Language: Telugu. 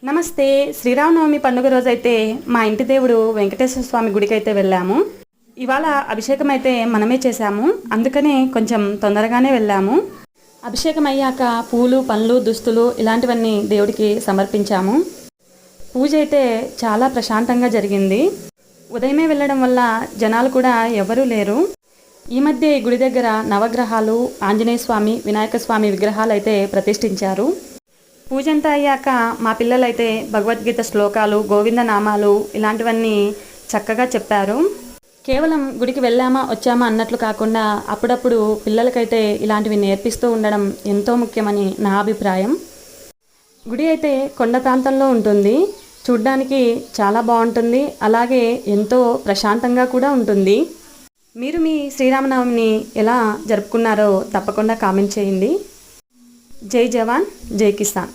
నమస్తే. శ్రీరామనవమి పండుగ రోజైతే మా ఇంటి దేవుడు వెంకటేశ్వర స్వామి గుడికి అయితే వెళ్ళాము. ఇవాళ అభిషేకం అయితే మనమే చేశాము, అందుకనే కొంచెం తొందరగానే వెళ్ళాము. అభిషేకం అయ్యాక పూలు, పండ్లు, దుస్తులు ఇలాంటివన్నీ దేవుడికి సమర్పించాము. పూజ అయితే చాలా ప్రశాంతంగా జరిగింది. ఉదయమే వెళ్ళడం వల్ల జనాలు కూడా ఎవరూ లేరు. ఈ మధ్య ఈ గుడి దగ్గర నవగ్రహాలు, ఆంజనేయ స్వామి, వినాయక స్వామి విగ్రహాలు అయితే ప్రతిష్ఠించారు. పూజంతా అయ్యాక మా పిల్లలైతే భగవద్గీత శ్లోకాలు, గోవిందనామాలు ఇలాంటివన్నీ చక్కగా చెప్పారు. కేవలం గుడికి వెళ్ళామా వచ్చామా అన్నట్లు కాకుండా అప్పుడప్పుడు పిల్లలకైతే ఇలాంటివి నేర్పిస్తూ ఉండడం ఎంతో ముఖ్యమని నా అభిప్రాయం. గుడి అయితే కొండ ప్రాంతంలో ఉంటుంది. చూడ్డానికి చాలా బాగుంటుంది, అలాగే ఎంతో ప్రశాంతంగా కూడా ఉంటుంది. మీరు మీ శ్రీరామనవమిని ఎలా జరుపుకున్నారో తప్పకుండా కామెంట్ చేయండి. జై జవాన్, జై కిసాన్.